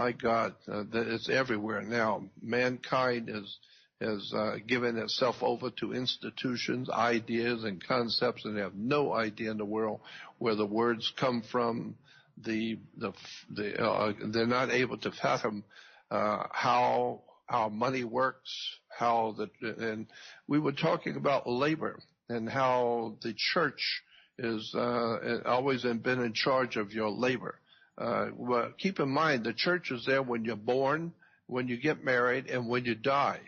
my God, it's everywhere now. Mankind has given itself over to institutions, ideas, and concepts, and they have no idea in the world where the words come from. They're not able to fathom how money works, and we were talking about labor and how the church is always been in charge of your labor. Well, keep in mind, the church is there when you're born, when you get married, and when you die.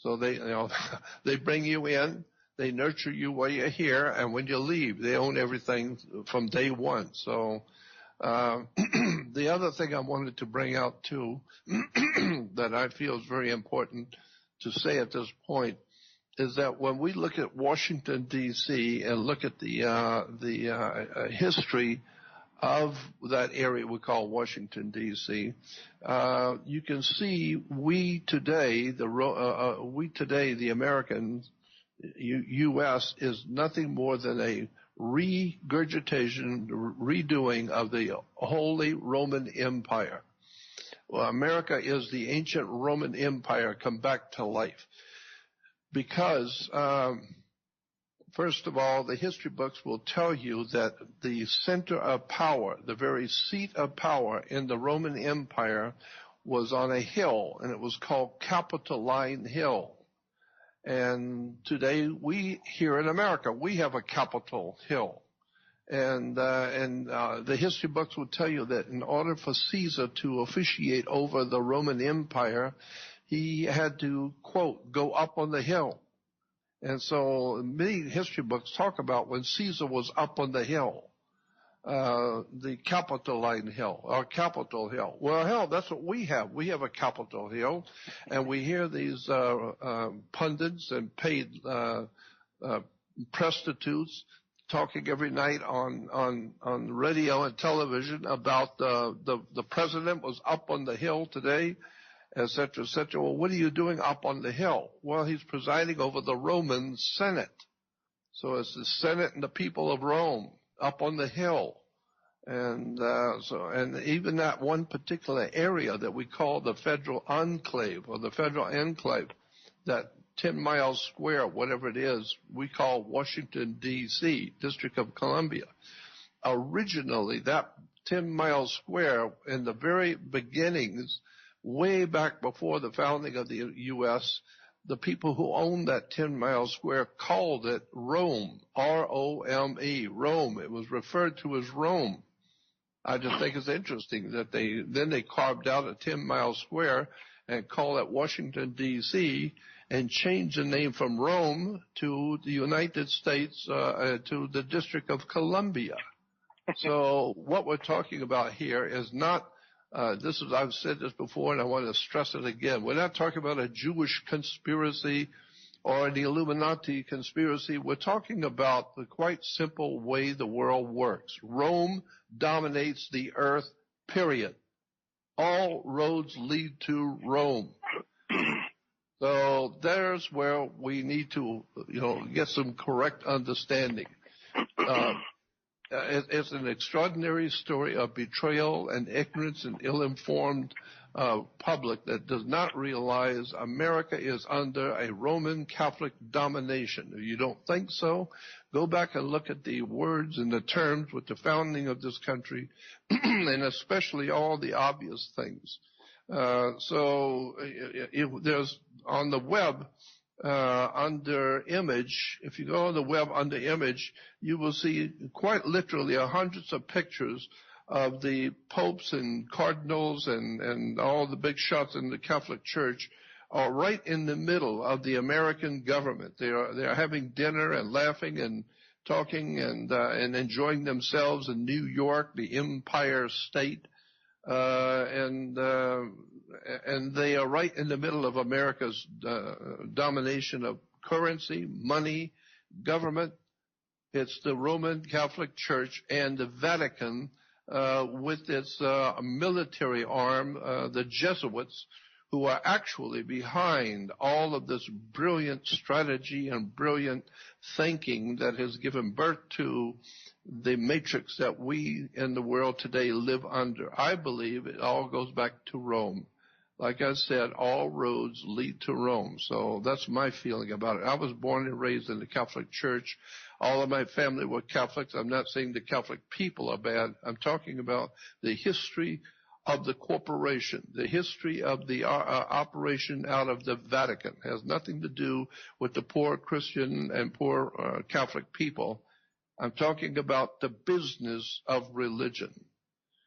So they bring you in, they nurture you while you're here, and when you leave, they own everything from day one. So the other thing I wanted to bring out too, that I feel is very important to say at this point, is that when we look at Washington D.C. and look at the history of that area we call Washington D.C., you can see we today, the Americans, U.S. is nothing more than a regurgitation, redoing of the Holy Roman Empire. Well, America is the ancient Roman Empire come back to life. Because, first of all, the history books will tell you that the center of power, the very seat of power in the Roman Empire was on a hill, and it was called Capitoline Hill. And today, we here in America, we have a Capitol Hill. And the history books will tell you that in order for Caesar to officiate over the Roman Empire, he had to, quote, go up on the hill. And so many history books talk about when Caesar was up on the hill, the Capitoline Hill, or Capitol Hill. Well, hell, that's what we have. We have a Capitol Hill, and we hear these pundits and paid prostitutes talking every night on radio and television about the president was up on the hill today, et cetera, et cetera. Well, what are you doing up on the hill? Well, he's presiding over the Roman Senate. So it's the Senate and the people of Rome up on the hill. And even that one particular area that we call the Federal Enclave, or the Federal Enclave, that 10 miles square, whatever it is, we call Washington, D.C., District of Columbia. Originally, that 10 miles square, in the very beginnings, way back before the founding of the U.S., the people who owned that 10 miles square called it Rome, R-O-M-E, Rome. It was referred to as Rome. I just think it's interesting that they carved out a 10 mile square and called it Washington, D.C., and changed the name from Rome to the United States, to the District of Columbia. So what we're talking about here is not I've said this before, and I want to stress it again. We're not talking about a Jewish conspiracy or the Illuminati conspiracy. We're talking about the quite simple way the world works. Rome dominates the earth, period. All roads lead to Rome. So there's where we need to, get some correct understanding. It's an extraordinary story of betrayal and ignorance and ill-informed public that does not realize America is under a Roman Catholic domination. If you don't think so, go back and look at the words and the terms with the founding of this country, and especially all the obvious things. So there's on the web, under image, if you go on the web under image, you will see quite literally hundreds of pictures of the popes and cardinals and all the big shots in the Catholic Church are right in the middle of the American government. They are having dinner and laughing and talking and enjoying themselves in New York, the Empire State. And they are right in the middle of America's domination of currency, money, government. It's the Roman Catholic Church and the Vatican with its military arm, the Jesuits, who are actually behind all of this brilliant strategy and brilliant thinking that has given birth to the matrix that we in the world today live under. I believe it all goes back to Rome. Like I said, all roads lead to Rome. So that's my feeling about it. I was born and raised in the Catholic Church. All of my family were Catholics. I'm not saying the Catholic people are bad. I'm talking about the history of the corporation, the history of the operation out of the Vatican. It has nothing to do with the poor Christian and poor Catholic people. I'm talking about the business of religion.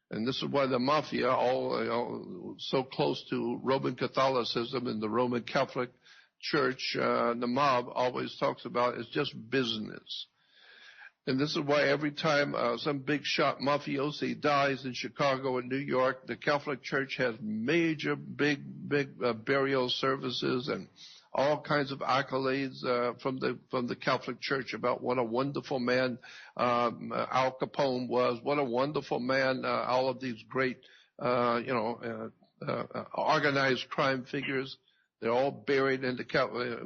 And this is why the mafia, all so close to Roman Catholicism and the Roman Catholic Church, the mob always talks about is just business. And this is why every time some big shot mafiosi dies in Chicago and New York, the Catholic Church has major, big burial services and all kinds of accolades from the Catholic Church about what a wonderful man Al Capone was, what a wonderful man all of these great organized crime figures. They're all buried in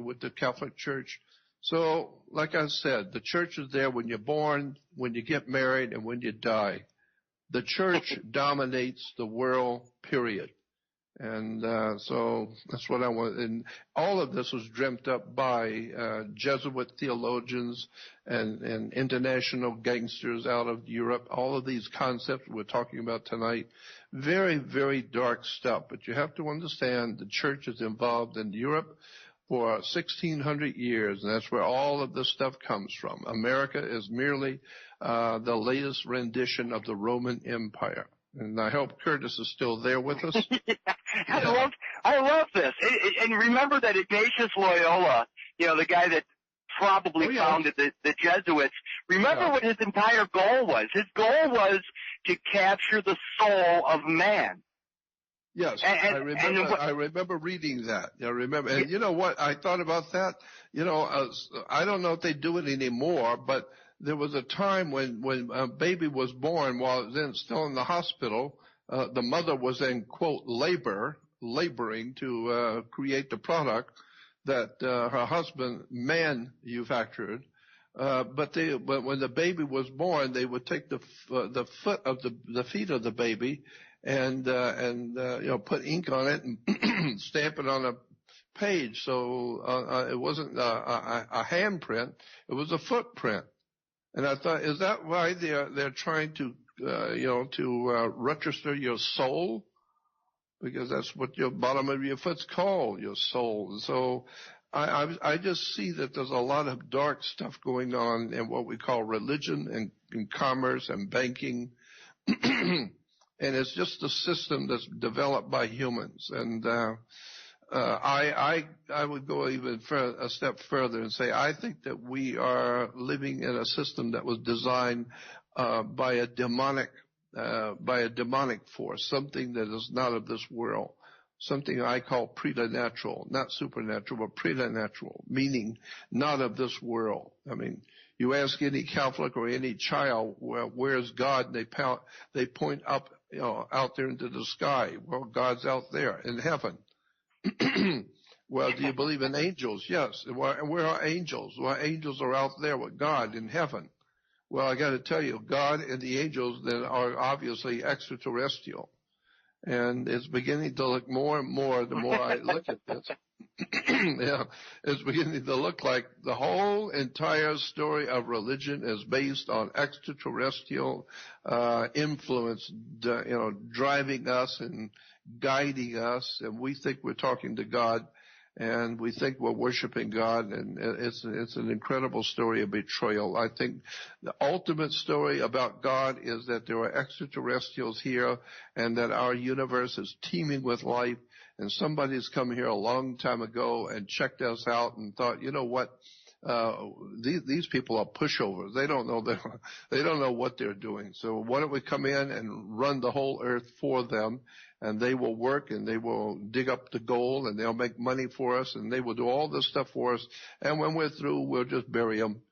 with the Catholic Church. So, like I said, the church is there when you're born, when you get married, and when you die. The church dominates the world, period. And so that's what I want. And all of this was dreamt up by Jesuit theologians and international gangsters out of Europe. All of these concepts we're talking about tonight, very, very dark stuff. But you have to understand the church is involved in Europe for 1,600 years, and that's where all of this stuff comes from. America is merely the latest rendition of the Roman Empire. And I hope Kurtis is still there with us. I love this. And remember that Ignatius Loyola, the guy that probably founded the Jesuits, remember what his entire goal was. His goal was to capture the soul of man. Yes, I remember reading that. I remember. And you know what? I thought about that. I don't know if they do it anymore, but there was a time when a baby was born while it was still in the hospital. The mother was in, quote, laboring to create the product that her husband manufactured. But when the baby was born, they would take the feet of the baby and put ink on it and stamp it on a page. So it wasn't a handprint; it was a footprint. And I thought, is that why they're trying to register your soul? Because that's what your bottom of your foot's called, your soul. So I just see that there's a lot of dark stuff going on in what we call religion and commerce and banking. And it's just a system that's developed by humans. And I would go even a step further and say I think that we are living in a system that was designed by a demonic force, something that is not of this world, something I call preternatural, not supernatural, but preternatural, meaning not of this world. I mean, you ask any Catholic or any child, well, where's God? And they point up, out there into the sky. Well, God's out there in heaven. Well, do you believe in angels? Yes. Where are angels? Well, angels are out there with God in heaven. Well, I got to tell you, God and the angels then are obviously extraterrestrial. And it's beginning to look more and more the more I look at this. Yeah, it's beginning to look like the whole entire story of religion is based on extraterrestrial influence, driving us and guiding us. And we think we're talking to God, and we think we're worshiping God, and it's an incredible story of betrayal. I think the ultimate story about God is that there are extraterrestrials here and that our universe is teeming with life, and somebody's come here a long time ago and checked us out and thought, you know what, these people are pushovers. They don't know what they're doing. So why don't we come in and run the whole earth for them, and they will work and they will dig up the gold and they'll make money for us and they will do all this stuff for us. And when we're through, we'll just bury them.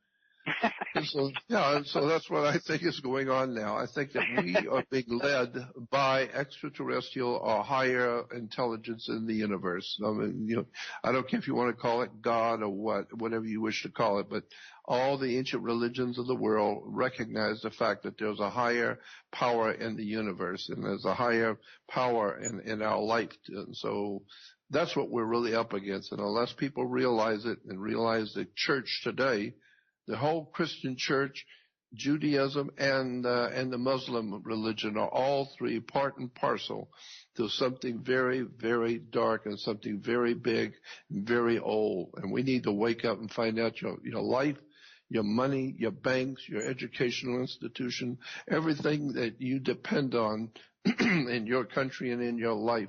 So that's what I think is going on now. I think that we are being led by extraterrestrial or higher intelligence in the universe. I mean, I don't care if you want to call it God or whatever you wish to call it, but all the ancient religions of the world recognize the fact that there's a higher power in the universe, and there's a higher power in our life. And so that's what we're really up against. And unless people realize it and realize the church today, the whole Christian church, Judaism, and the Muslim religion are all three part and parcel to something very, very dark and something very big and very old. And we need to wake up and find out your life, your money, your banks, your educational institution, everything that you depend on in your country and in your life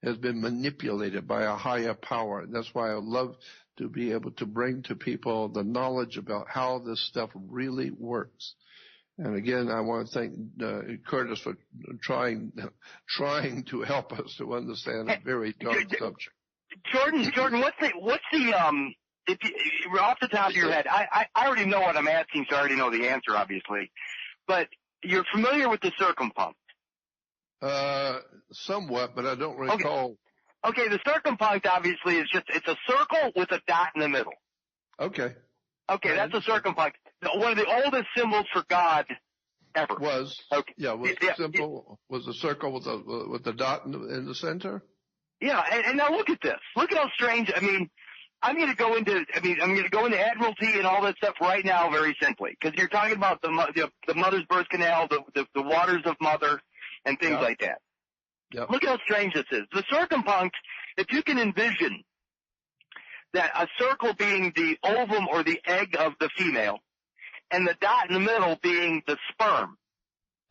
has been manipulated by a higher power. And that's why I love to be able to bring to people the knowledge about how this stuff really works. And again, I want to thank Kurtis for trying to help us to understand a very dark subject. Jordan, what's the if you, off the top of your head, I already know what I'm asking, so I already know the answer, obviously. But you're familiar with the circumpunct? Somewhat, but I don't recall. Okay, the circumpunct obviously is it's a circle with a dot in the middle. Okay, that's a circumpunct. One of the oldest symbols for God ever. Was a circle with a dot in the center. Yeah, and now look at this. Look at how strange. I mean, I'm going to go into Admiralty and all that stuff right now, very simply, because you're talking about the mother's birth canal, the waters of mother, and things like that. Yep. Look how strange this is. The circumpunct, if you can envision that a circle being the ovum or the egg of the female, and the dot in the middle being the sperm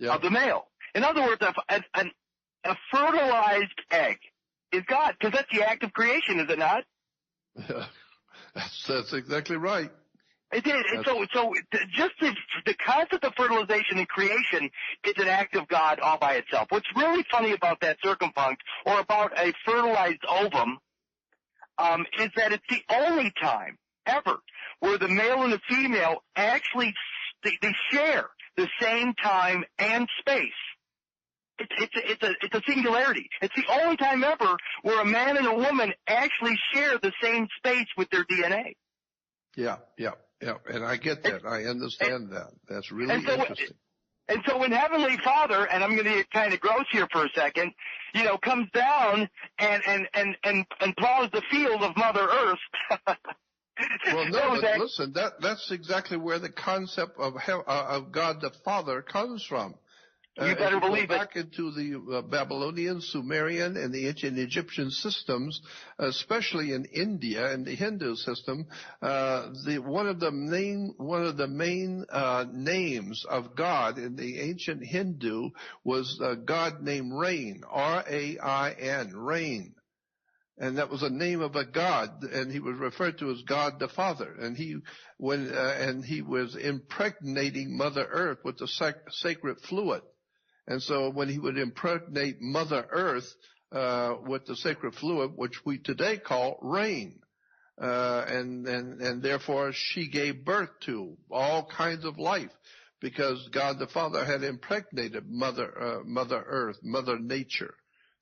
of the male. In other words, a fertilized egg is God, because that's the act of creation, is it not? That's exactly right. It is. And so just the concept of fertilization and creation is an act of God all by itself. What's really funny about that circumpunct, or about a fertilized ovum, is that it's the only time ever where the male and the female actually they share the same time and space. It's a singularity. It's the only time ever where a man and a woman actually share the same space with their DNA. Yeah. And I get that. I understand that. That's really interesting. And so when Heavenly Father, and I'm going to get kind of gross here for a second, comes down and plows the field of Mother Earth. Well, no, but listen, that's exactly where the concept of God the Father comes from. You better believe it. Back into the Babylonian, Sumerian, and the ancient Egyptian systems, especially in India and the Hindu system, one of the main names of God in the ancient Hindu was a God named Rain, R-A-I-N, Rain. And that was a name of a god, and he was referred to as God the Father. And he was impregnating Mother Earth with the sacred fluid. And so when he would impregnate Mother Earth with the sacred fluid, which we today call rain, and therefore she gave birth to all kinds of life, because God the Father had impregnated Mother Earth, Mother Nature.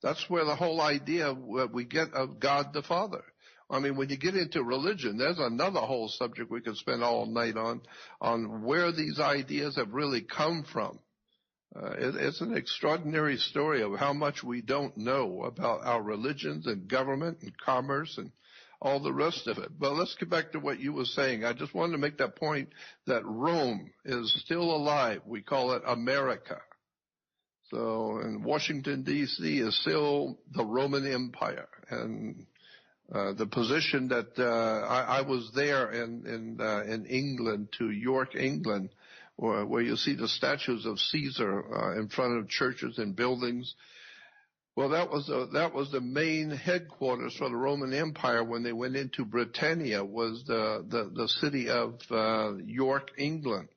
That's where the whole idea we get of God the Father. I mean, when you get into religion, there's another whole subject we could spend all night on where these ideas have really come from. It's an extraordinary story of how much we don't know about our religions and government and commerce and all the rest of it. But let's get back to what you were saying. I just wanted to make that point that Rome is still alive. We call it America. So, and Washington, D.C. is still the Roman Empire. And the position that I was there in England, to York, England, where you see the statues of Caesar in front of churches and buildings. Well, that was the main headquarters for the Roman Empire when they went into Britannia, was the city of York, England.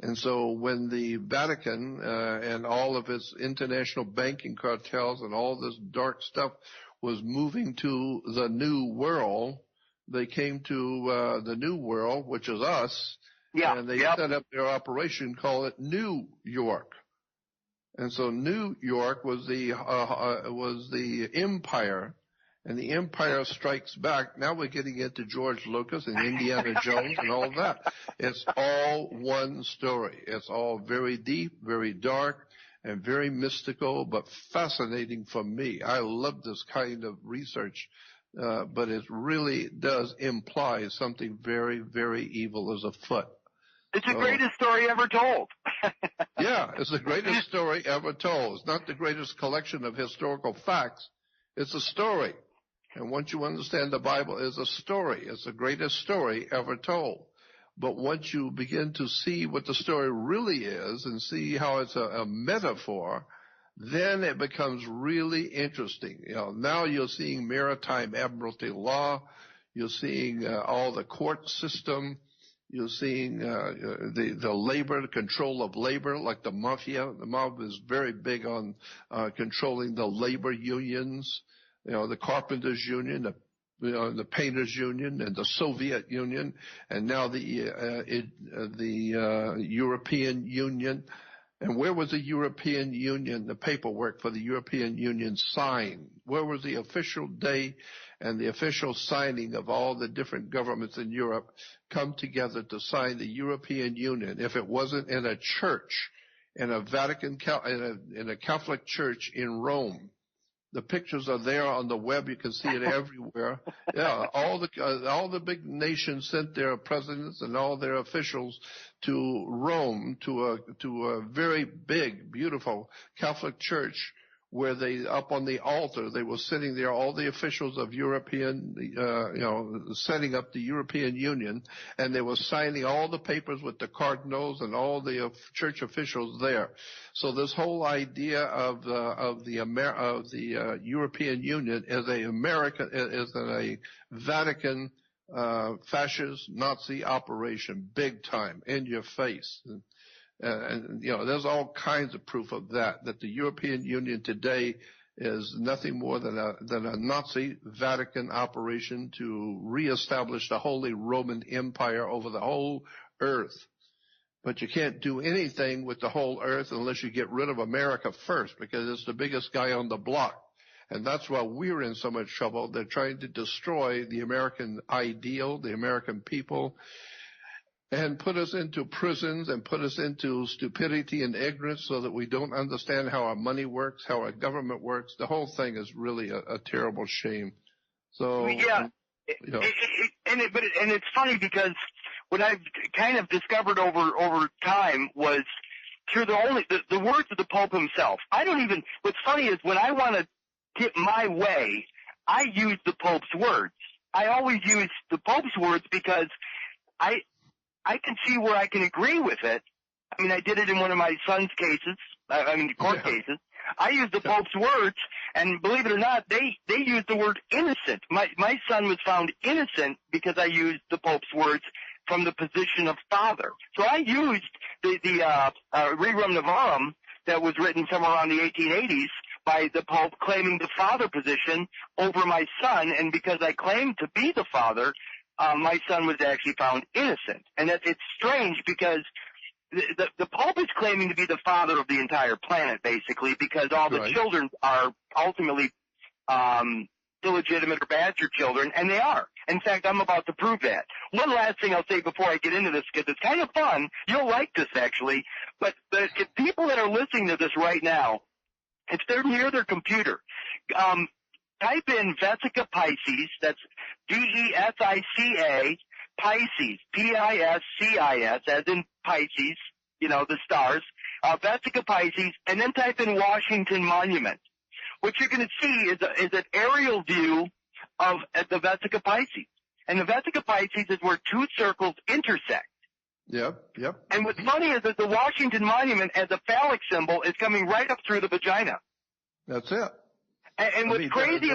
And so when the Vatican and all of its international banking cartels and all this dark stuff was moving to the New World, they came to the New World, which is us, Yeah. And they set up their operation, call it New York. And so New York was the empire, and the empire strikes back. Now we're getting into George Lucas and Indiana Jones and all that. It's all one story. It's all very deep, very dark, and very mystical, but fascinating for me. I love this kind of research, but it really does imply something very, very evil is afoot. It's the greatest story ever told. Yeah, it's the greatest story ever told. It's not the greatest collection of historical facts. It's a story. And once you understand the Bible is a story, it's the greatest story ever told. But once you begin to see what the story really is and see how it's a metaphor, then it becomes really interesting. Now you're seeing maritime admiralty law. You're seeing all the court system. You're seeing the labor, the control of labor, like the mafia. The mob is very big on controlling the labor unions, the carpenters union, the painters union, and the Soviet Union, and now the European Union. And where was the European Union, the paperwork for the European Union signed? Where was the official day and the official signing of all the different governments in Europe come together to sign the European Union? If it wasn't in a church, in a in a Catholic church in Rome. The pictures are there on the web. You can see it everywhere. Yeah, all the big nations sent their presidents and all their officials to Rome, to a very big, beautiful Catholic church, where they, up on the altar, they were sitting there, all the officials of European, setting up the European Union, and they were signing all the papers with the cardinals and all the church officials there. So this whole idea of the European Union is a Vatican fascist Nazi operation, big time, in your face. And there's all kinds of proof of that the European Union today is nothing more than a Nazi Vatican operation to reestablish the Holy Roman Empire over the whole earth. But you can't do anything with the whole earth unless you get rid of America first, because it's the biggest guy on the block. And that's why we're in so much trouble. They're trying to destroy the American ideal, the American people, and put us into prisons and put us into stupidity and ignorance so that we don't understand how our money works, how our government works. The whole thing is really a terrible shame. So yeah, and it's funny because what I've kind of discovered over time was through the words of the Pope himself. What's funny is when I want to get my way, I use the Pope's words. I always use the Pope's words because I can see where I can agree with it. I mean, I did it in one of my son's cases, court cases. I used the Pope's words, and believe it or not, they used the word innocent. My son was found innocent because I used the Pope's words from the position of father. So I used the Rerum Novarum that was written somewhere around the 1880s by the Pope claiming the father position over my son, and because I claimed to be the father, my son was actually found innocent. And it's strange because the Pope is claiming to be the father of the entire planet, basically, because all the children are ultimately illegitimate or bastard children, and they are. In fact, I'm about to prove that. One last thing I'll say before I get into this, because it's kind of fun. You'll like this, actually. But if people that are listening to this right now, if they're near their computer, type in Vesica Pisces, that's Vesica, Pisces, Piscis, as in Pisces, the stars, Vesica Pisces, and then type in Washington Monument. What you're going to see is an aerial view of the Vesica Pisces. And the Vesica Pisces is where two circles intersect. Yep. And what's funny is that the Washington Monument as a phallic symbol is coming right up through the vagina. That's it. And what's crazy...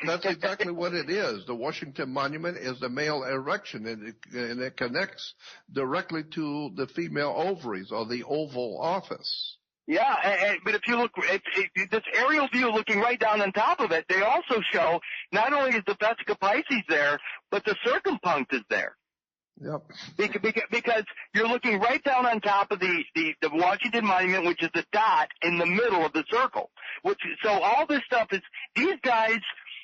That's exactly what it is. The Washington Monument is the male erection, and it connects directly to the female ovaries, or the Oval Office. Yeah, but if you look, this aerial view looking right down on top of it, they also show not only is the Vesica Pisces there, but the circumpunct is there. Yep. Because you're looking right down on top of the Washington Monument, which is the dot in the middle of the circle. So all this stuff is, these guys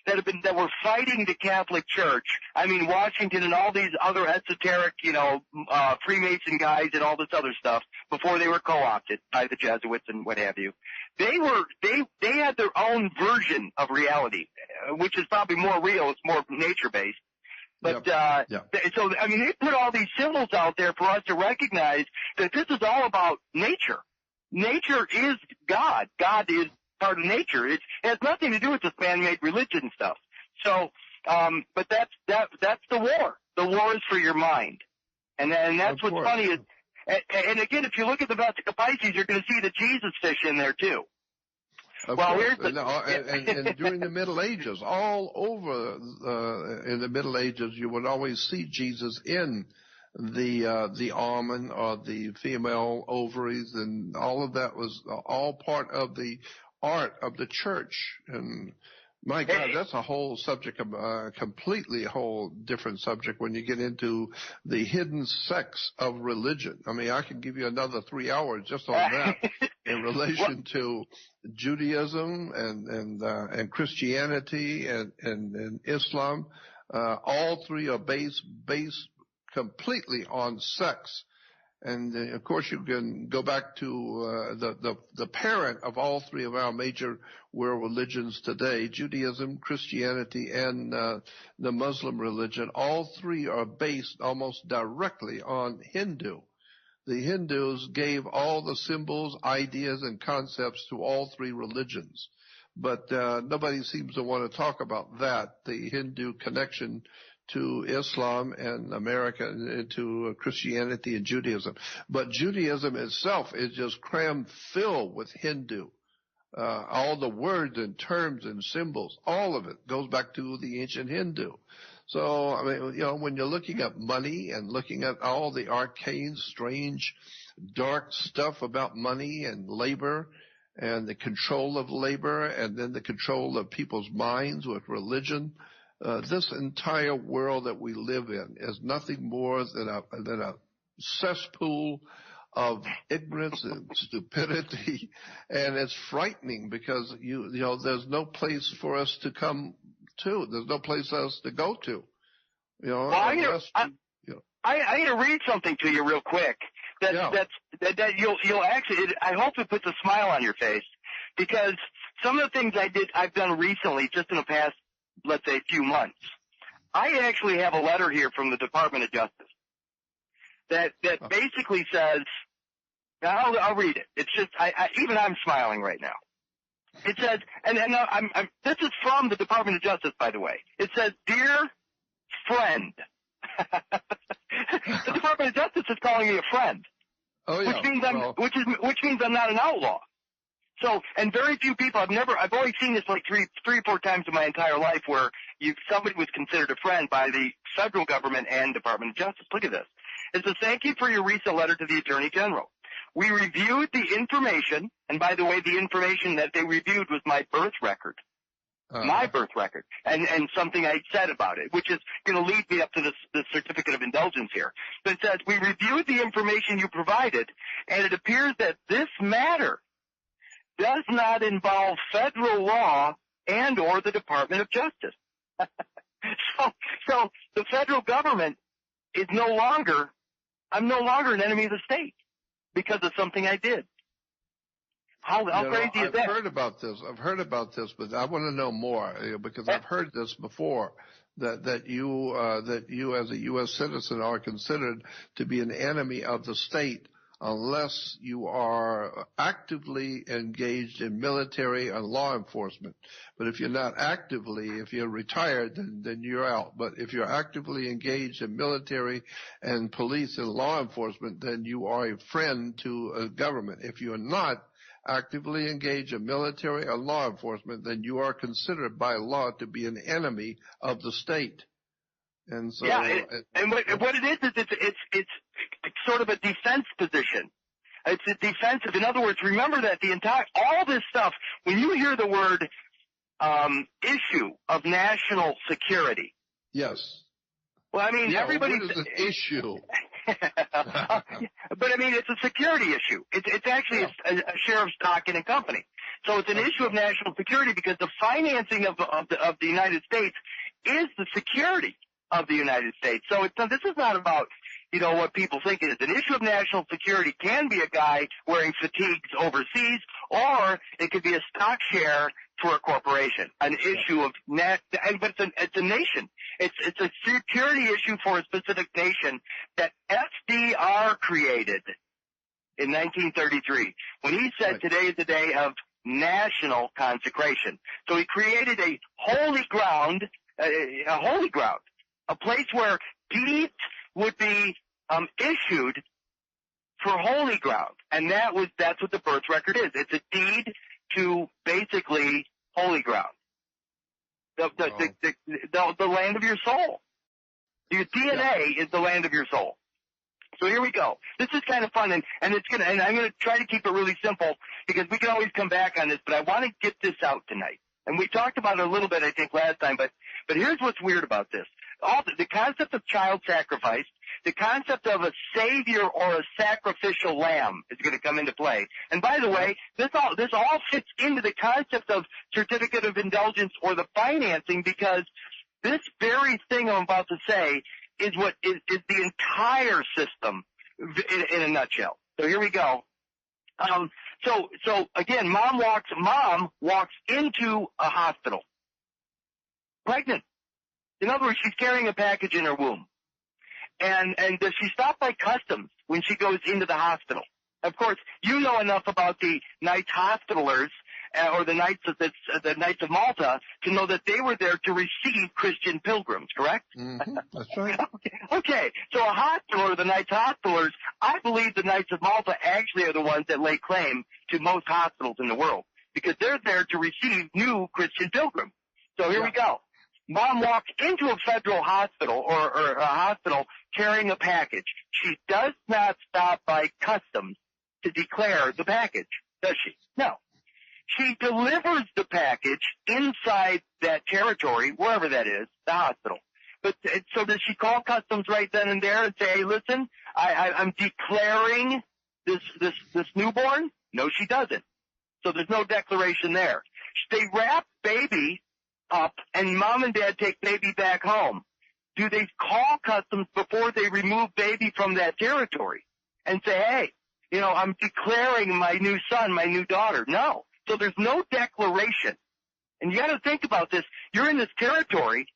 that were fighting the Catholic Church, I mean Washington and all these other esoteric, Freemason guys and all this other stuff, before they were co-opted by the Jesuits and what have you. They had their own version of reality, which is probably more real, it's more nature-based. But, so, I mean, they put all these symbols out there for us to recognize that this is all about nature. Nature is God. God is part of nature. It has nothing to do with this man-made religion stuff. So, but that's the war. The war is for your mind. And that's what's funny is, and again, if you look at the Vesica Pisces, you're going to see the Jesus fish in there too. And during the Middle Ages, all over in the Middle Ages, you would always see Jesus in the almond or the female ovaries, and all of that was all part of the art of the church. And my God, that's a whole subject, completely a whole different subject when you get into the hidden sex of religion. I mean, I could give you another 3 hours just on that in relation to Judaism and Christianity and Islam. All three are based completely on sex. And of course, you can go back to the parent of all three of our major world religions today: Judaism, Christianity, and the Muslim religion. All three are based almost directly on Hindu. The Hindus gave all the symbols, ideas, and concepts to all three religions. But nobody seems to want to talk about that, the Hindu connection to Islam and America, and to Christianity and Judaism. But Judaism itself is just crammed filled with Hindu. All the words and terms and symbols, all of it goes back to the ancient Hindu. So, I mean, when you're looking at money and looking at all the arcane, strange, dark stuff about money and labor and the control of labor and then the control of people's minds with religion, this entire world that we live in is nothing more than a cesspool of ignorance and stupidity, and it's frightening because there's no place for us to come to. There's no place for us to go to. Well, I'm going to read something to you real quick. That you'll actually. I hope it puts a smile on your face, because some of the things I've done recently, just in the past, let's say, few months. I actually have a letter here from the Department of Justice that basically says, I'll read it. It's just, even I'm smiling right now. It says, and this is from the Department of Justice, by the way. It says, "Dear friend." The Department of Justice is calling me a friend. Oh, yeah. Which means I'm not an outlaw. So, and very few people, I've only seen this like three or four times in my entire life where somebody was considered a friend by the federal government and Department of Justice. Look at this. It says, "Thank you for your recent letter to the Attorney General. We reviewed the information," and by the way, the information that they reviewed was my birth record. My birth record, and something I said about it, which is going to lead me up to the certificate of indulgence here. But it says, "We reviewed the information you provided, and it appears that this matter does not involve federal law and or the Department of Justice." So the federal government is I'm no longer an enemy of the state because of something I did. How crazy is that? I've heard about this, but I want to know more, because I've heard this before, that you as a U.S. citizen are considered to be an enemy of the state unless you are actively engaged in military and law enforcement. But if you're not actively, if you're retired, then you're out. But if you're actively engaged in military and police and law enforcement, then you are a friend to a government. If you're not actively engaged in military or law enforcement, then you are considered by law to be an enemy of the state. And so, and what it is it's sort of a defense position. It's a defensive. In other words, remember that all this stuff, when you hear the word issue of national security, yes, Well, I mean, everybody's what is an issue? But I mean, it's a security issue. It's actually a share of stock in a company. So it's an issue of national security because the financing of the United States is the security of the United States. So this is not about, what people think it is. An issue of national security can be a guy wearing fatigues overseas, or it could be a stock share for a corporation. An issue of but it's a nation. It's a security issue for a specific nation that FDR created in 1933 when he said today is the day of national consecration. So he created a holy ground, a place where deeds would be issued for holy ground, and that's what the birth record is. It's a deed to basically holy ground, the land of your soul. Your DNA is the land of your soul. So here we go. This is kind of fun, and I'm gonna try to keep it really simple because we can always come back on this, but I want to get this out tonight. And we talked about it a little bit, I think, last time, but here's what's weird about this. The concept of child sacrifice, the concept of a savior or a sacrificial lamb is going to come into play. And by the way, this all fits into the concept of certificate of indulgence or the financing, because this very thing I'm about to say is what is the entire system in a nutshell. So here we go. So again, mom walks into a hospital, pregnant. In other words, she's carrying a package in her womb. And does she stop by customs when she goes into the hospital? Of course, you know enough about the Knights Hospitalers or the Knights of Malta to know that they were there to receive Christian pilgrims, correct? Mm-hmm. That's right. Okay. So a hospitaler, the Knights Hospitalers, I believe the Knights of Malta actually are the ones that lay claim to most hospitals in the world because they're there to receive new Christian pilgrims. So here we go. Mom walks into a federal hospital or a hospital carrying a package. She does not stop by customs to declare the package, does she? No. She delivers the package inside that territory, wherever that is, the hospital. But so does she call customs right then and there and say, hey, listen, I'm declaring this newborn? No, she doesn't. So there's no declaration there. They wrap baby up and mom and dad take baby back home. Do they call customs before they remove baby from that territory and say, hey, I'm declaring my new son, my new daughter? No. So there's no declaration. And you got to think about this. You're in this territory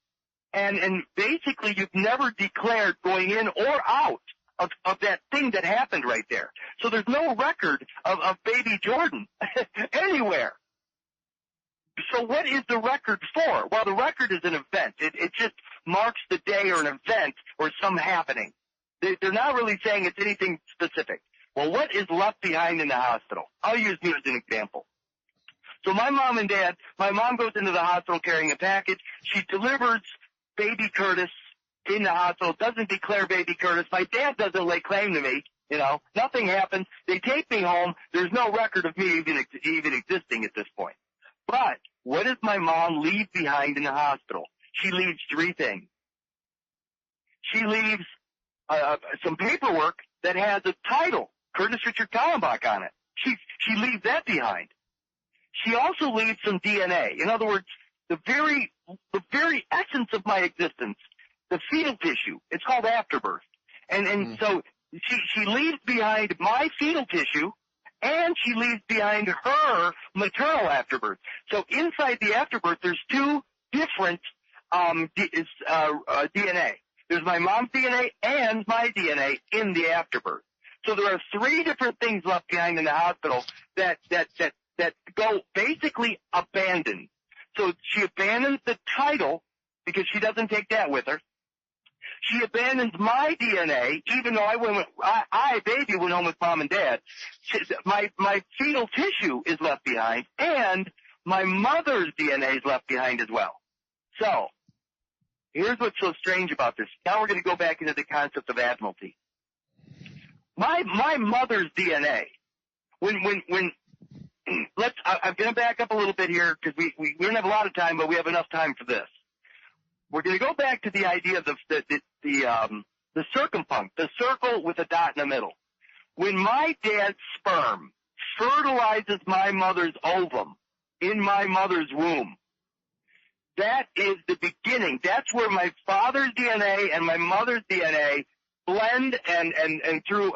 and basically you've never declared going in or out of that thing that happened right there. So there's no record of baby Jordan anywhere. So what is the record for? Well, the record is an event. It just marks the day or an event or some happening. They're not really saying it's anything specific. Well, what is left behind in the hospital? I'll use me as an example. So my mom goes into the hospital carrying a package. She delivers baby Kurtis in the hospital, doesn't declare baby Kurtis. My dad doesn't lay claim to me. Nothing happens. They take me home. There's no record of me even existing at this point. But what does my mom leave behind in the hospital? She leaves three things. She leaves some paperwork that has a title, Kurtis Richard Kallenbach, on it. She leaves that behind. She also leaves some DNA. In other words, the very essence of my existence, the fetal tissue. It's called afterbirth. And so she leaves behind my fetal tissue, and she leaves behind her maternal afterbirth. So inside the afterbirth, there's two different DNA. There's my mom's DNA and my DNA in the afterbirth. So there are three different things left behind in the hospital that go basically abandoned. So she abandons the title because she doesn't take that with her. She abandons my DNA, even though baby, went home with mom and dad. My fetal tissue is left behind, and my mother's DNA is left behind as well. So, here's what's so strange about this. Now we're going to go back into the concept of admiralty. My mother's DNA, I'm going to back up a little bit here because we don't have a lot of time, but we have enough time for this. we're going to go back to the idea of the circumpunct, the circle with a dot in the middle. When my dad's sperm fertilizes my mother's ovum in my mother's womb, that is the beginning. That's where my father's DNA and my mother's DNA blend, and through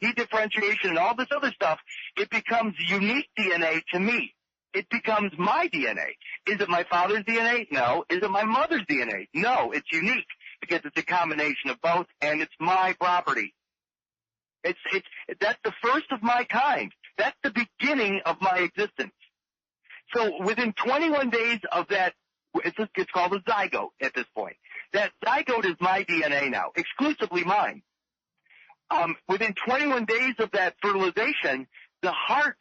dedifferentiation and all this other stuff, it becomes unique DNA to me. It becomes my DNA. Is it my father's DNA? No. Is it my mother's DNA? No. It's unique because it's a combination of both, and it's my property. That's the first of my kind. That's the beginning of my existence. So within 21 days of that, it's called a zygote at this point. That zygote is my DNA now, exclusively mine. Within 21 days of that fertilization, the heart,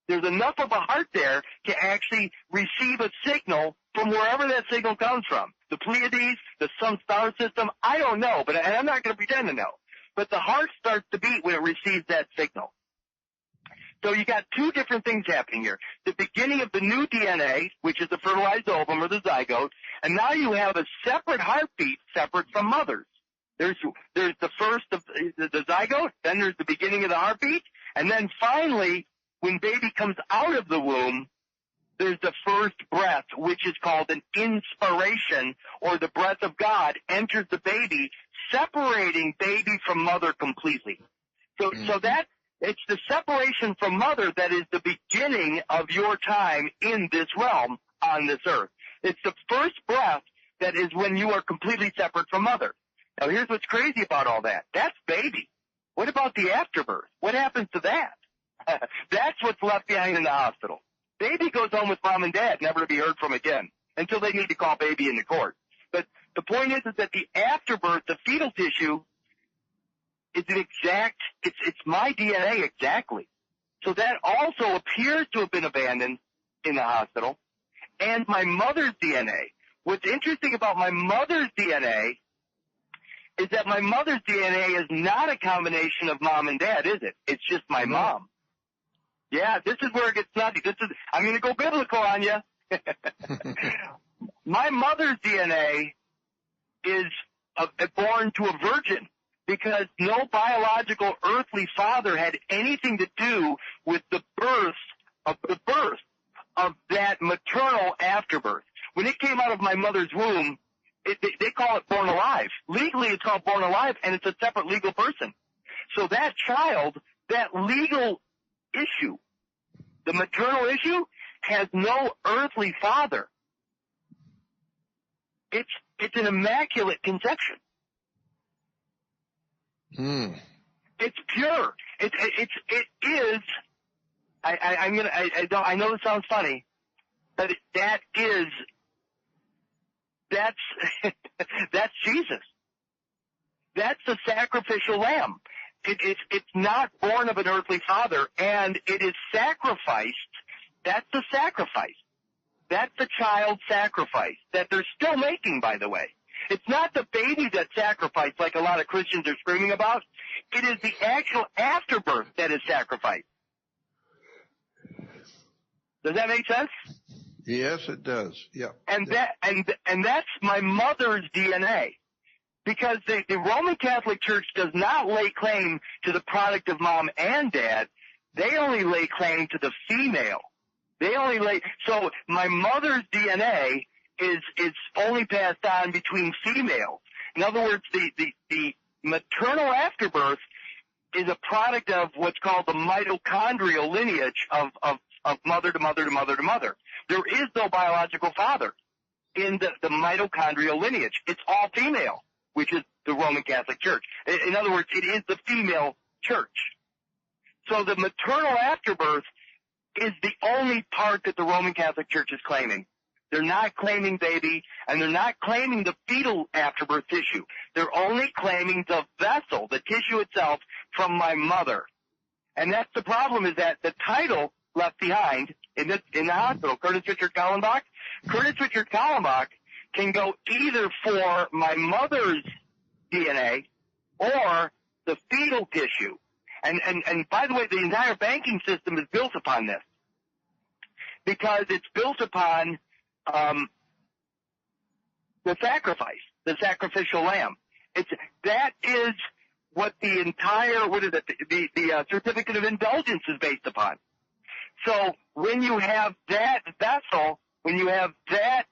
there's enough of a heart there to actually receive a signal from wherever that signal comes from. The Pleiades, some star system, I don't know, and I'm not going to pretend to know. But the heart starts to beat when it receives that signal. So you got two different things happening here. The beginning of the new DNA, which is the fertilized ovum or the zygote, and now you have a separate heartbeat separate from mother's. There's the first of the zygote, then there's the beginning of the heartbeat, and then finally, when baby comes out of the womb, there's the first breath, which is called an inspiration, or the breath of God enters the baby, separating baby from mother completely. So that it's the separation from mother that is the beginning of your time in this realm on this earth. It's the first breath that is when you are completely separate from mother. Now here's what's crazy about all that. That's baby. What about the afterbirth? What happens to that? That's what's left behind in the hospital. Baby goes home with mom and dad, never to be heard from again, until they need to call baby into court. But the point is that the afterbirth, the fetal tissue, is an exact, it's my DNA exactly. So that also appears to have been abandoned in the hospital. And my mother's DNA. What's interesting about my mother's DNA is that my mother's DNA is not a combination of mom and dad, is it? It's just my mom. Yeah, this is where it gets nutty. I'm going to go biblical on you. My mother's DNA is born to a virgin, because no biological earthly father had anything to do with the birth of that maternal afterbirth. When it came out of my mother's womb, they call it born alive. Legally, it's called born alive, and it's a separate legal person. So that child, that legal issue, the maternal issue, has no earthly father. It's an immaculate conception. It's pure. It is. I know it sounds funny, but that's Jesus. That's the sacrificial lamb. It's not born of an earthly father, and it is sacrificed. That's the sacrifice. That's the child sacrifice that they're still making, by the way. It's not the baby that's sacrificed like a lot of Christians are screaming about. It is the actual afterbirth that is sacrificed. Does that make sense? Yes, it does. Yeah. And that's my mother's DNA. Because the Roman Catholic Church does not lay claim to the product of mom and dad. They only lay claim to the female. So my mother's DNA is only passed on between females. In other words, the maternal afterbirth is a product of what's called the mitochondrial lineage of mother to mother to mother to mother. There is no biological father in the mitochondrial lineage. It's all female, which is the Roman Catholic Church. In other words, it is the female church. So the maternal afterbirth is the only part that the Roman Catholic Church is claiming. They're not claiming baby, and they're not claiming the fetal afterbirth tissue. They're only claiming the vessel, the tissue itself, from my mother. And that's the problem, is that the title left behind in the hospital, Kurtis Richard Kallenbach, Kurtis Richard Kallenbach can go either for my mother's DNA or the fetal tissue. And by the way, the entire banking system is built upon this, because it's built upon the sacrifice, the sacrificial lamb. That is what the entire, the certificate of indulgence is based upon. So when you have that vessel, when you have that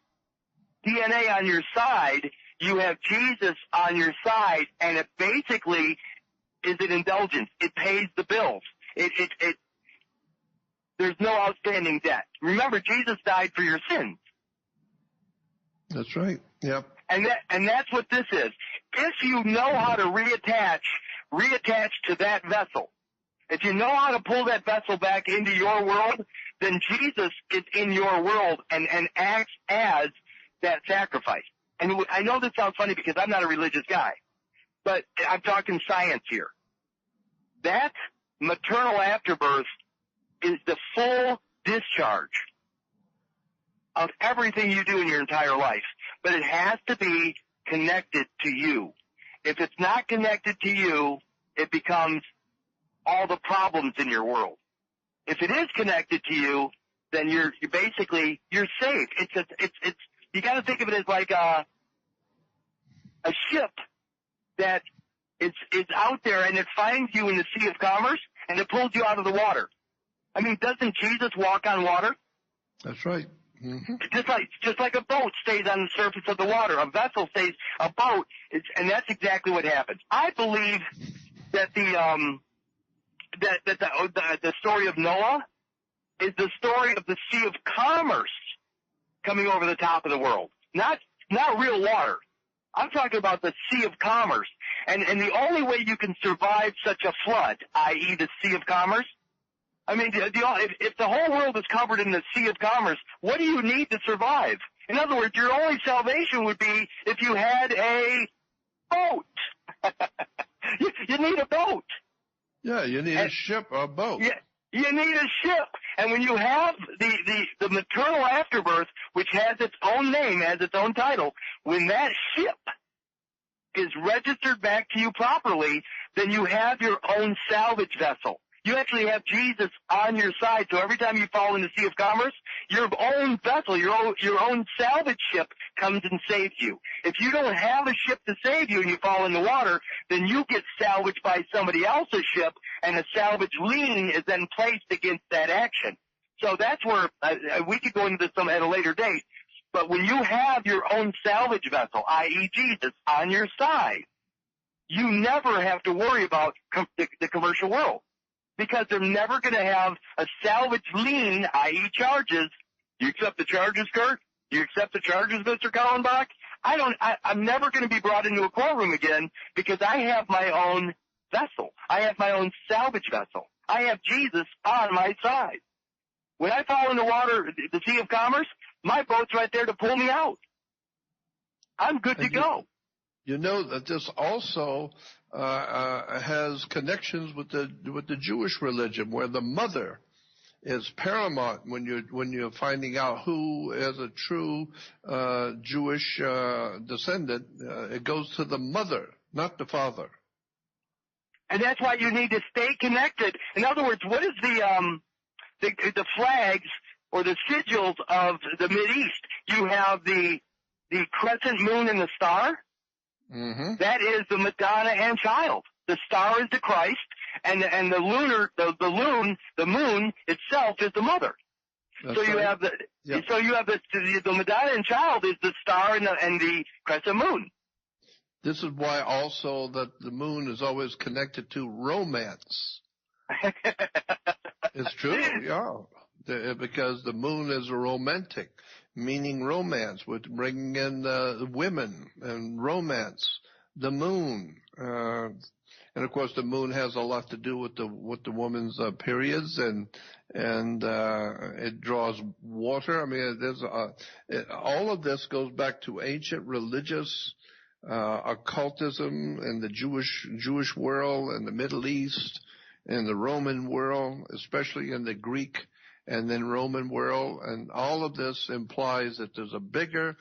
DNA on your side, you have Jesus on your side, and it basically is an indulgence. It pays the bills. There's no outstanding debt. Remember, Jesus died for your sins. That's right. Yep. And that's what this is. If you know how to reattach to that vessel, if you know how to pull that vessel back into your world, then Jesus is in your world and acts as that sacrifice. And I know this sounds funny because I'm not a religious guy, but I'm talking science here. That maternal afterbirth is the full discharge of everything you do in your entire life. But it has to be connected to you. If it's not connected to you, it becomes all the problems in your world. If it is connected to you, then you're basically safe. It's you got to think of it as like a ship that is out there and it finds you in the sea of commerce and it pulls you out of the water. I mean, doesn't Jesus walk on water? That's right. Mm-hmm. Just like a boat stays on the surface of the water, a vessel stays. A boat, and that's exactly what happens. I believe that the story of Noah is the story of the sea of commerce coming over the top of the world, not real water. I'm talking about the sea of commerce, and the only way you can survive such a flood, i.e., the sea of commerce. I mean, if the whole world is covered in the sea of commerce, what do you need to survive? In other words, your only salvation would be if you had a boat. You need a boat. Yeah, you need a ship or a boat. Yeah, you need a ship. And when you have the maternal afterbirth, which has its own name, has its own title, when that ship is registered back to you properly, then you have your own salvage vessel. You actually have Jesus on your side, so every time you fall in the sea of commerce, your own vessel, your own salvage ship comes and saves you. If you don't have a ship to save you and you fall in the water, then you get salvaged by somebody else's ship, and a salvage lien is then placed against that action. So that's where we could go into this at a later date, but when you have your own salvage vessel, i.e. Jesus, on your side, you never have to worry about the commercial world. Because they're never going to have a salvage lien, i.e. charges. You accept the charges, Kurt? You accept the charges, Mr. Kallenbach? I'm never going to be brought into a courtroom again because I have my own vessel. I have my own salvage vessel. I have Jesus on my side. When I fall in the water, the sea of commerce, my boat's right there to pull me out. I'm good to go. You know that this also has connections with the Jewish religion, where the mother is paramount when you're finding out who is a true Jewish descendant. It goes to the mother, not the father. And that's why you need to stay connected. In other words, what is the flags or the sigils of the Mideast? You have the crescent moon and the star. Mm-hmm. That is the Madonna and Child. The star is the Christ, and the moon itself is the mother. That's so you have the Madonna and Child is the star and the crescent moon. This is why also that the moon is always connected to romance. It's true, yeah, because the moon is a romantic. Meaning romance, with bringing in women and romance, the moon, and of course the moon has a lot to do with the woman's periods, and it draws water. I mean, there's all of this goes back to ancient religious occultism in the Jewish world and the Middle East and the Roman world, especially in the Greek and then Roman world, and all of this implies that there's a bigger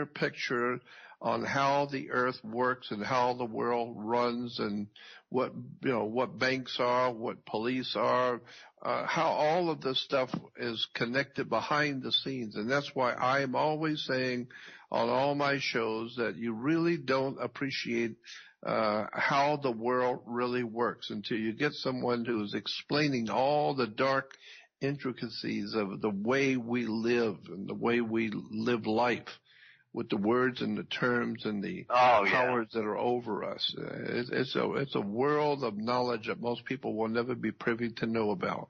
picture on how the earth works and how the world runs, and what banks are, what police are, how all of this stuff is connected behind the scenes. And that's why I'm always saying on all my shows that you really don't appreciate how the world really works until you get someone who's explaining all the dark intricacies of the way we live and the way we live life with the words and the terms and the powers that are over us. It's a world of knowledge that most people will never be privy to know about.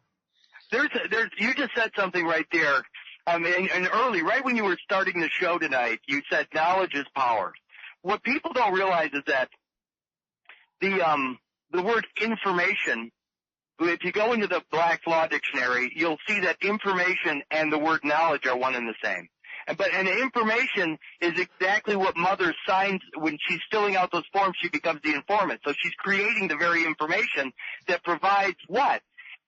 You just said something right there. And early, right when you were starting the show tonight, you said knowledge is power. What people don't realize is that the word information, if you go into the Black's Law Dictionary, you'll see that information and the word knowledge are one and the same. And information is exactly what mother signs when she's filling out those forms. She becomes the informant. So she's creating the very information that provides what?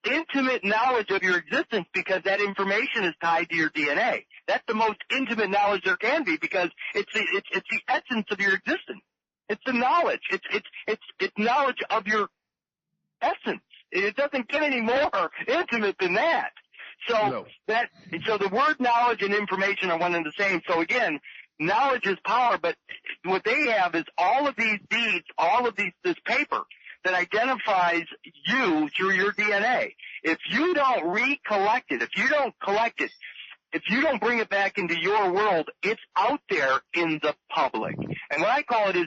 Intimate knowledge of your existence, because that information is tied to your DNA. That's the most intimate knowledge there can be, because it's the essence of your existence. It's the knowledge. It's knowledge of your essence. It doesn't get any more intimate than that. So so the word knowledge and information are one and the same. So again, knowledge is power, but what they have is all of these deeds, all of this paper that identifies you through your DNA. If you don't recollect it, if you don't collect it, if you don't bring it back into your world, it's out there in the public. And what I call it is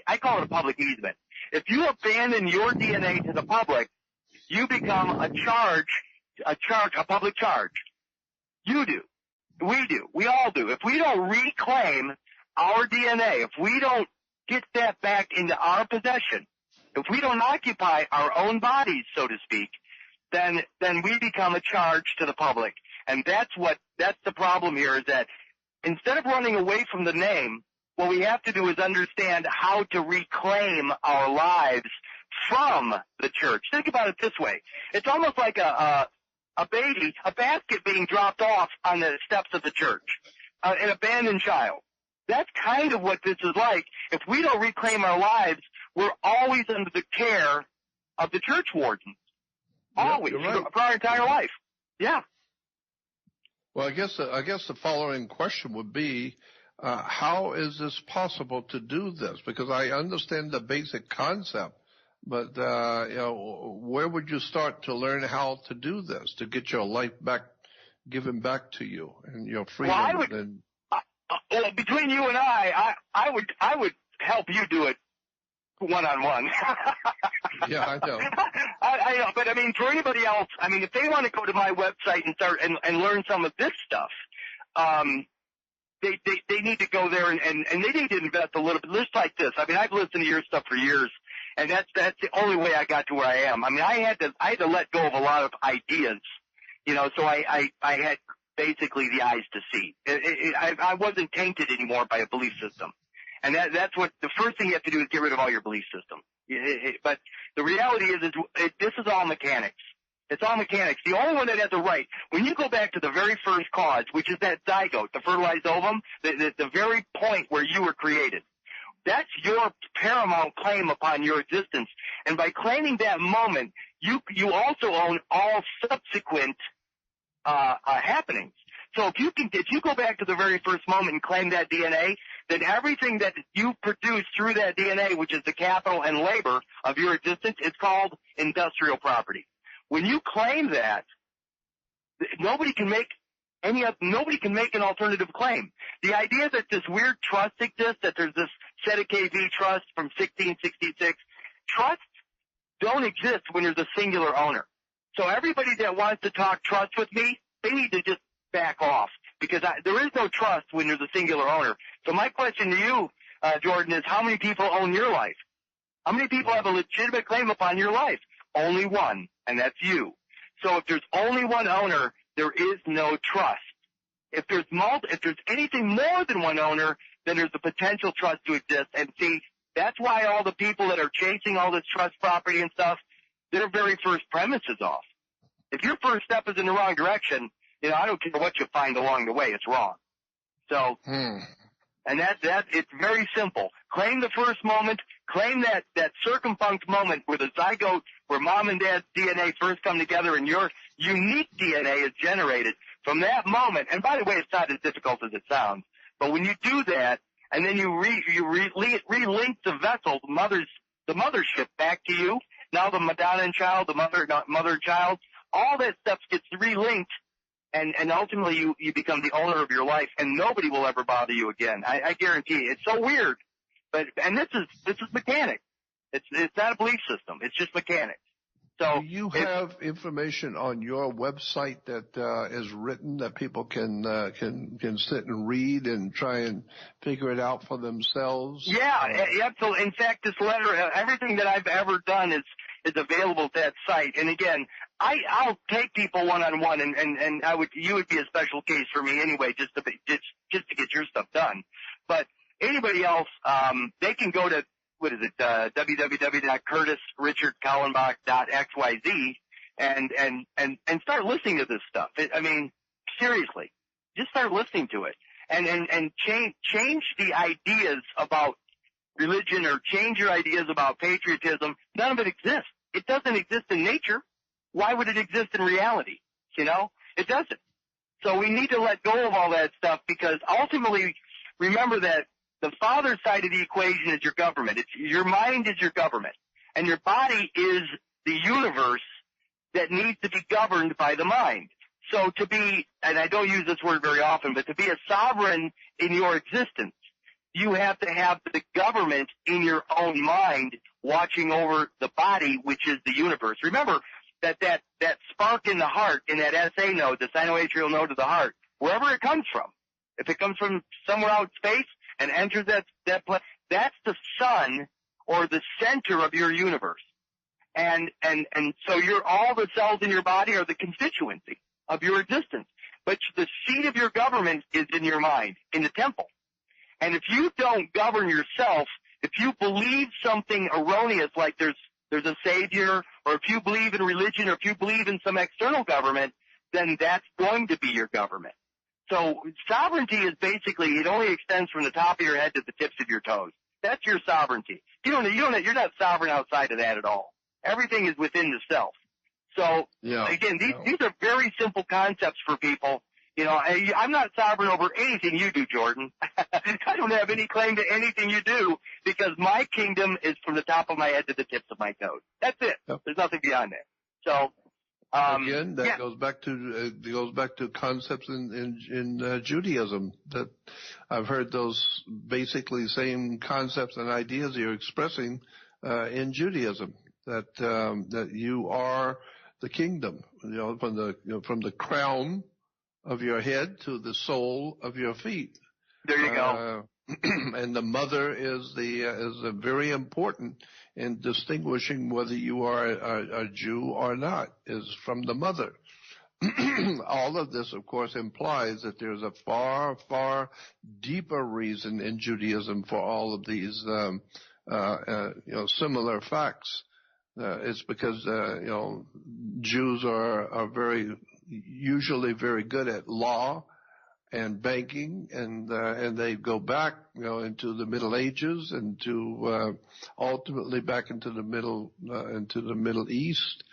I call it a public easement. If you abandon your DNA to the public, you become a public charge. You do. We do. We all do. If we don't reclaim our DNA, if we don't get that back into our possession, if we don't occupy our own bodies, so to speak, then we become a charge to the public. And that's the problem here, is that instead of running away from the name, what we have to do is understand how to reclaim our lives from the church. Think about it this way. It's almost like a basket being dropped off on the steps of the church, an abandoned child. That's kind of what this is like. If we don't reclaim our lives, we're always under the care of the church wardens. Always, right, for our entire life. Yeah. Well, I guess the following question would be, how is this possible to do this? Because I understand the basic concept, but where would you start to learn how to do this, to get your life back, given back to you, and your freedom? Well, between you and I would help you do it one-on-one. Yeah, I know. I know, but I mean, for anybody else, I mean, if they want to go to my website and start and learn some of this stuff, they need to go there and they need to invest a little bit. Just like this. I mean, I've listened to your stuff for years, and that's the only way I got to where I am. I mean, I had to let go of a lot of ideas, so I had basically the eyes to see. I wasn't tainted anymore by a belief system. And that's what the first thing you have to do is get rid of all your belief system. But the reality is this is all mechanics. It's all mechanics. The only one that has a right, when you go back to the very first cause, which is that zygote, the fertilized ovum, the very point where you were created, that's your paramount claim upon your existence. And by claiming that moment, you also own all subsequent happenings. So if you go back to the very first moment and claim that DNA, then everything that you produce through that DNA, which is the capital and labor of your existence, is called industrial property. When you claim that, nobody can make an alternative claim. The idea that this weird trust exists, that there's this Sedequet V trust from 1666, trusts don't exist when there's a singular owner. So everybody that wants to talk trust with me, they need to just back off, because there is no trust when there's a singular owner. So my question to you, Jordan, is how many people own your life? How many people have a legitimate claim upon your life? Only one, and that's you. So if there's only one owner, there is no trust. If there's anything more than one owner, then there's the potential trust to exist. And see, that's why all the people that are chasing all this trust property and stuff, their very first premise is off. If your first step is in the wrong direction, I don't care what you find along the way, it's wrong. So, and it's very simple. Claim the first moment, claim that circumpunct moment where the zygote, where mom and dad's DNA first come together and your unique DNA is generated. From that moment, and by the way, it's not as difficult as it sounds. But when you do that, and then you relink the vessel, the mothership back to you, now the Madonna and child, the mother and child, all that stuff gets relinked, and ultimately you become the owner of your life, and nobody will ever bother you again. I guarantee you. It's so weird, and this is mechanics. It's not a belief system. It's just mechanics. So do you have information on your website that is written that people can sit and read and try and figure it out for themselves? Yeah, absolutely. In fact, this letter, everything that I've ever done is available at that site. And again, I'll take people one-on-one, and you would be a special case for me anyway, just to get your stuff done. But anybody else, they can go to, www.kurtisrichardkallenbach.xyz and start listening to this stuff. I mean, seriously, just start listening to it and change the ideas about religion, or change your ideas about patriotism. None of it exists. It doesn't exist in nature. Why would it exist in reality? You know, it doesn't. So we need to let go of all that stuff, because ultimately, remember that the father side of the equation is your government. Your mind is your government, and your body is the universe that needs to be governed by the mind. So to be, and I don't use this word very often, but to be a sovereign in your existence, you have to have the government in your own mind watching over the body, which is the universe. Remember that spark in the heart, in that SA node, the sinoatrial node of the heart, wherever it comes from, if it comes from somewhere out in space and enters that place, that's the sun, or the center of your universe. And so all the cells in your body are the constituency of your existence. But the seat of your government is in your mind, in the temple. And if you don't govern yourself, if you believe something erroneous, like there's a savior, or if you believe in religion, or if you believe in some external government, then that's going to be your government. So sovereignty is basically, it only extends from the top of your head to the tips of your toes. That's your sovereignty. You're not sovereign outside of that at all. Everything is within the self. So again, these are very simple concepts for people. You know, I'm not sovereign over anything you do, Jordan. I don't have any claim to anything you do, because my kingdom is from the top of my head to the tips of my toes. That's it. Yep. There's nothing beyond that. So again, that goes back to concepts in Judaism, that I've heard those basically same concepts and ideas you're expressing in Judaism, that you are the kingdom, from the crown of your head to the sole of your feet. There you go. And the mother is very important in distinguishing whether you are a Jew or not, is from the mother. All of this, of course, implies that there's a far, far deeper reason in Judaism for all of these similar facts. It's because Jews are usually very good at law and banking, and they go back into the Middle Ages and to ultimately back into the Middle East.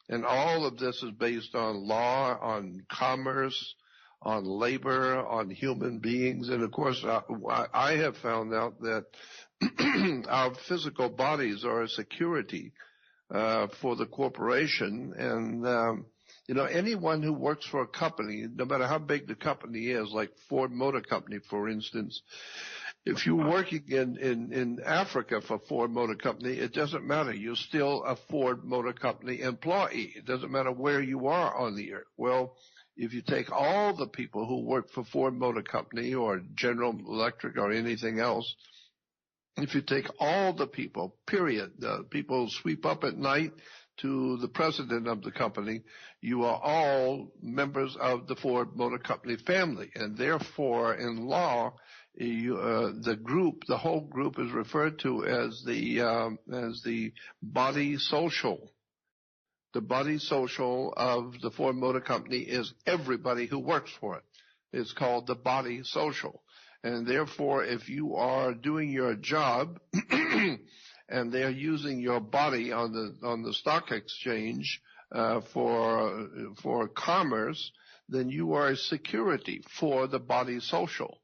And all of this is based on law, on commerce, on labor, on human beings. And of course, I have found out that our physical bodies are a security for the corporation. And anyone who works for a company, no matter how big the company is, like Ford Motor Company, for instance, if you're working in Africa for Ford Motor Company, it doesn't matter. You're still a Ford Motor Company employee. It doesn't matter where you are on the earth. Well, if you take all the people who work for Ford Motor Company or General Electric or anything else, if you take all the people, period, people sweep up at night to the president of the company, you are all members of the Ford Motor Company family. And therefore, in law, the whole group is referred to as the body social. The body social of the Ford Motor Company is everybody who works for it. It's called the body social. And therefore, if you are doing your job and they're using your body on the stock exchange for commerce, then you are a security for the body social.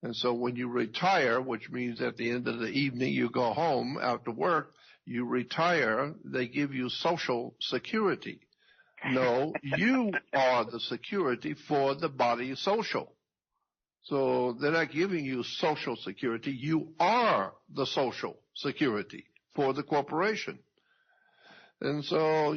And so when you retire, which means at the end of the evening you go home after work, you retire, they give you social security. No, you are the security for the body social. So they're not giving you social security. You are the social security for the corporation. And so,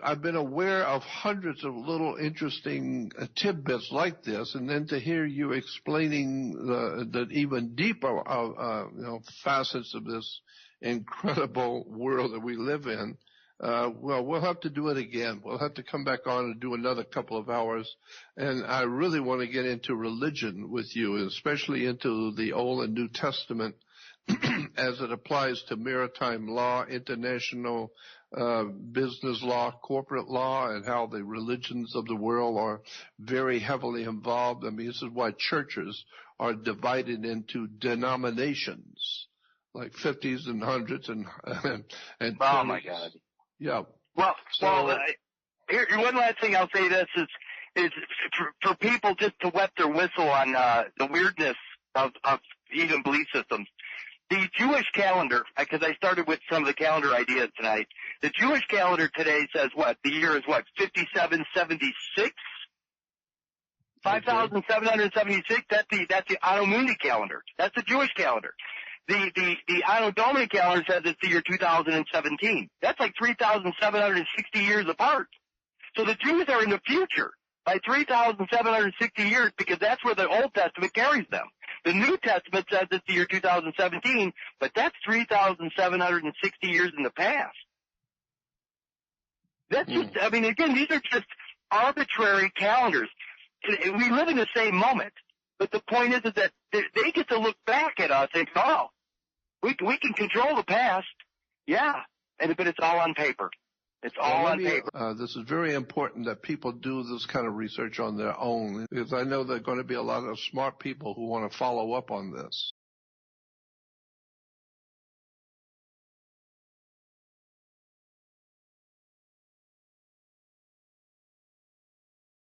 I've been aware of hundreds of little interesting tidbits like this, and then to hear you explaining the even deeper, facets of this incredible world that we live in, we'll have to do it again. We'll have to come back on and do another couple of hours. And I really want to get into religion with you, especially into the Old and New Testament, as it applies to maritime law, international business law, corporate law, and how the religions of the world are very heavily involved. I mean, this is why churches are divided into denominations, like 50s and 100s and 20s. Oh, my God. Yeah. Here, one last thing I'll say this is for people just to wet their whistle on the weirdness of even belief systems. The Jewish calendar, because I started with some of the calendar ideas tonight. The Jewish calendar today says what? The year is what? 5776? 5,776? That's the Anno Mundi calendar. That's the Jewish calendar. The Anno Domini calendar says it's the year 2017. That's like 3,760 years apart. So the Jews are in the future by 3,760 years because that's where the Old Testament carries them. The New Testament says it's the year 2017, but that's 3,760 years in the past. That's just, I mean, again, these are just arbitrary calendars. We live in the same moment, but the point is that they get to look back at us and go, oh, we can control the past, yeah, but it's all on paper. It's all on paper. This is very important that people do this kind of research on their own, because I know there are going to be a lot of smart people who want to follow up on this.